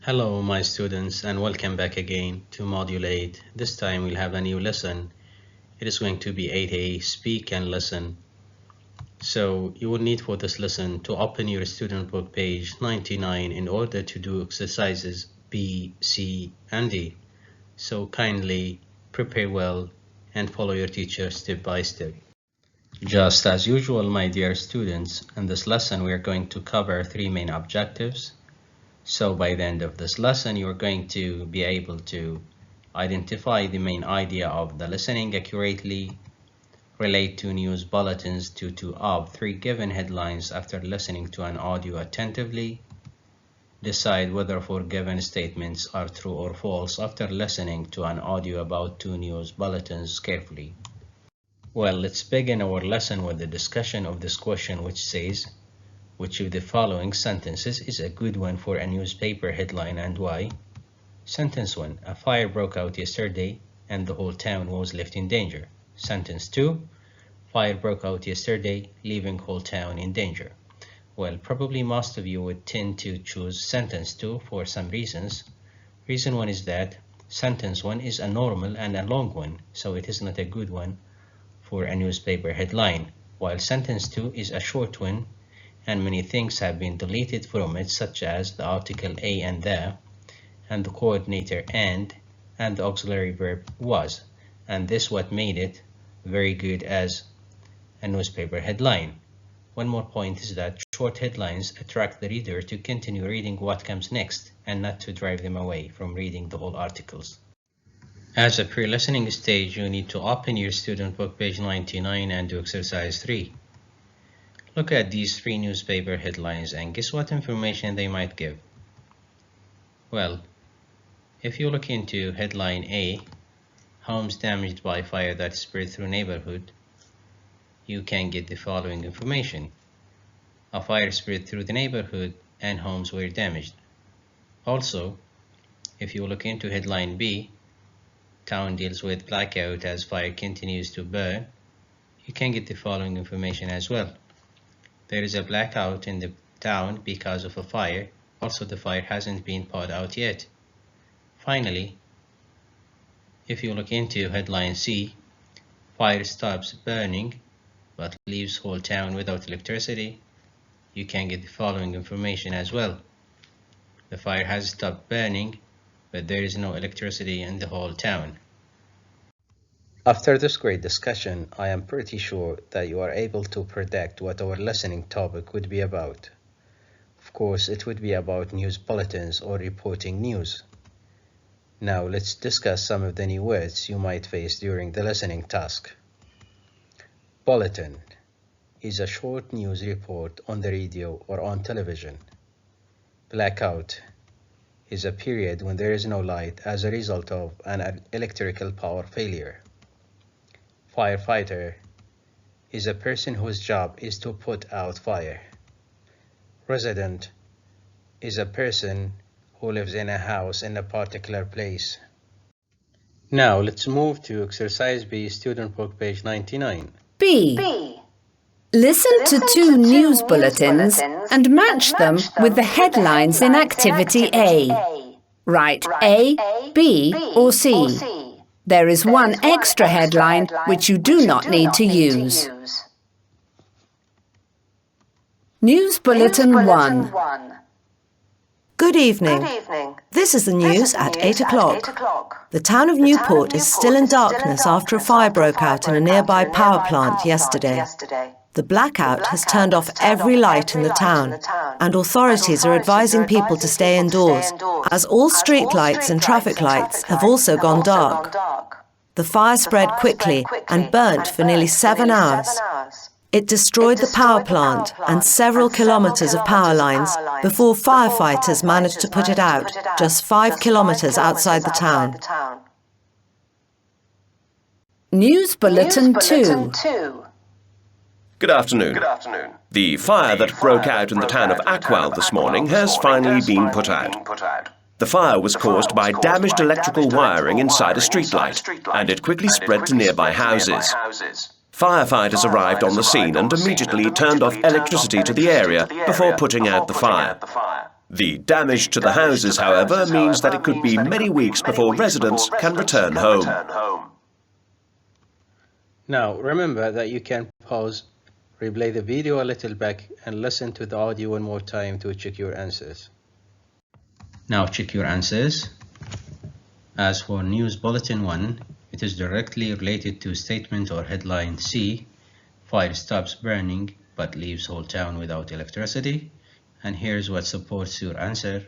Hello my students and welcome back again to Module 8. This time we'll have a new lesson. It is going to be 8A, Speak and Listen. So you will need for this lesson to open your student book page 99 in order to do exercises B, C and D. So kindly prepare well and follow your teacher step by step. Just as usual, my dear students, in this lesson we are going to cover three main objectives. So by the end of this lesson, you're going to be able to identify the main idea of the listening accurately, relate to news bulletins 2 to of 3 given headlines after listening to an audio attentively, decide whether 4 given statements are true or false after listening to an audio about 2 news bulletins carefully. Well, let's begin our lesson with the discussion of this question, which says, which of the following sentences is a good one for a newspaper headline and why? Sentence 1. A fire broke out yesterday and the whole town was left in danger. Sentence 2. Fire broke out yesterday, leaving whole town in danger. Well, probably most of you would tend to choose sentence 2 for some reasons. Reason 1 is that sentence 1 is a normal and a long one, so it is not a good one for a newspaper headline, while sentence 2 is a short one and many things have been deleted from it, such as the article a and the coordinator and the auxiliary verb was, and this what made it very good as a newspaper headline. One more point is that short headlines attract the reader to continue reading what comes next and not to drive them away from reading the whole articles. As a pre-listening stage, you need to open your student book page 99 and do exercise 3. Look at these 3 newspaper headlines and guess what information they might give. Well, if you look into headline A, homes damaged by fire that spread through neighborhood, you can get the following information. A fire spread through the neighborhood and homes were damaged. Also, if you look into headline B, town deals with blackout as fire continues to burn, you can get the following information as well. There is a blackout in the town because of a fire. Also, the fire hasn't been put out yet. Finally, if you look into headline C, fire stops burning but leaves whole town without electricity, you can get the following information as well. The fire has stopped burning, but there is no electricity in the whole town. After this great discussion, I am pretty sure that you are able to predict what our listening topic would be about. Of course, it would be about news bulletins or reporting news. Now, let's discuss some of the new words you might face during the listening task. Bulletin is a short news report on the radio or on television. Blackout is a period when there is no light as a result of an electrical power failure. Firefighter is a person whose job is to put out fire. Resident is a person who lives in a house in a particular place. Now let's move to exercise B, student book page 99. B. Listen to 2 news bulletins and match them with the headlines in activity A. Write A, B or C. There is one extra headline which you do not need to use. News Bulletin 1. Good evening. This is the news at 8 o'clock. The town of Newport is still in darkness after a fire broke out in a nearby power plant yesterday. The blackout has turned off every light in the town, and authorities are advising people to stay indoors, as all street lights and traffic lights have also gone dark. The fire spread quickly and burnt for nearly 7 hours. It destroyed the power plant and several kilometers of power lines before firefighters managed to put it out just 5 kilometers outside the town. News Bulletin 2. Good afternoon. The fire that broke out in the town of Blackout this morning has finally been put out. The fire was caused by damaged electrical wiring inside a streetlight, and it quickly spread to nearby houses. Firefighters arrived on the scene and immediately turned off electricity to the area before putting out the fire. The damage to the houses, however, means that it could be many weeks before residents can return home. Now, remember that you can pause, replay the video a little back, and listen to the audio one more time to check your answers. Now check your answers. As for News Bulletin 1, it is directly related to statement or headline C, fire stops burning but leaves whole town without electricity. And here's what supports your answer.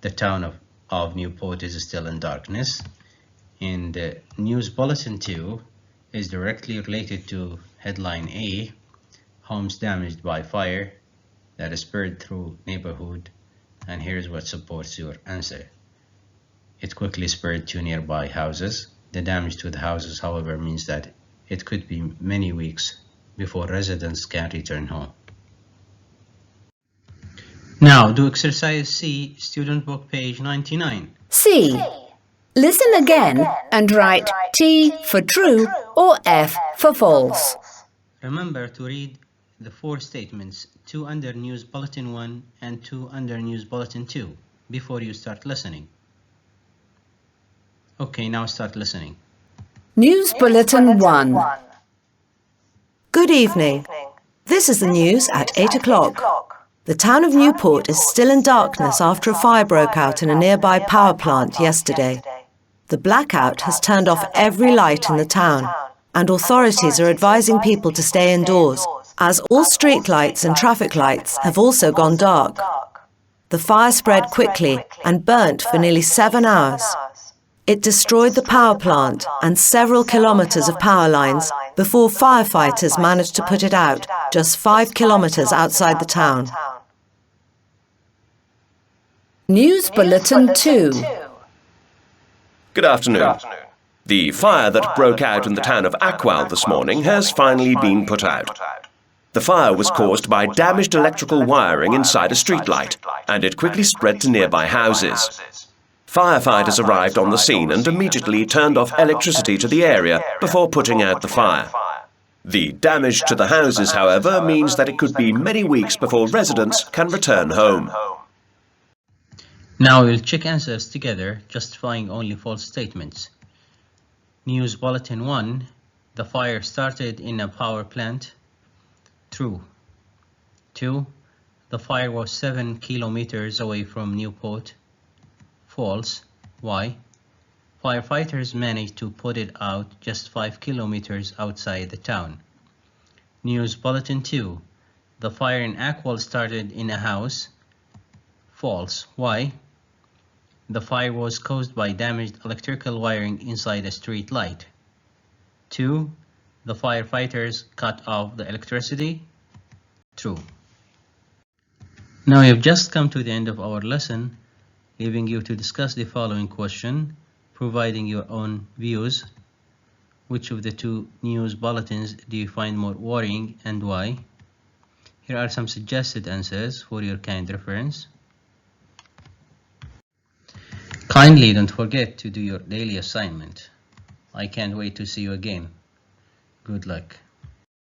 The town of Newport is still in darkness. And News Bulletin 2 is directly related to headline A, homes damaged by fire that is spread through neighborhood. And here's what supports your answer. It quickly spread to nearby houses. The damage to the houses, however, means that it could be many weeks before residents can return home. Now, do exercise C, student book, page 99. C. Listen again and write T for true or F for false. Remember to read the 4 statements, 2 under News Bulletin 1 and 2 under News Bulletin 2, before you start listening. Okay, now start listening. News Bulletin 1. Good evening. This is the news at 8 o'clock. The town of Newport is still in darkness after a fire broke out in a nearby power plant yesterday. The blackout has turned off every light in the town, and authorities are advising people to stay indoors, as all street lights and traffic lights have also gone dark. The fire spread quickly and burnt for nearly 7 hours. It destroyed the power plant and several kilometers of power lines before firefighters managed to put it out just 5 kilometers outside the town. News Bulletin 2. Good afternoon. The fire that broke out in the town of Ackwell this morning has finally been put out. The fire was caused by damaged electrical wiring inside a streetlight, and it quickly spread to nearby houses. Firefighters arrived on the scene and immediately turned off electricity to the area before putting out the fire. The damage to the houses, however, means that it could be many weeks before residents can return home. Now we'll check answers together, justifying only false statements. News Bulletin 1, the fire started in a power plant. True. 2, the fire was 7 kilometers away from Newport. False. Why? Firefighters managed to put it out just 5 kilometers outside the town. News Bulletin 2, the fire in Ackwell started in a house. False. Why? The fire was caused by damaged electrical wiring inside a street light. 2, the firefighters cut off the electricity. True. Now you've just come to the end of our lesson, leaving you to discuss the following question, providing your own views. Which of the 2 news bulletins do you find more worrying and why? Here are some suggested answers for your kind reference. Kindly don't forget to do your daily assignment. I can't wait to see you again. Good luck.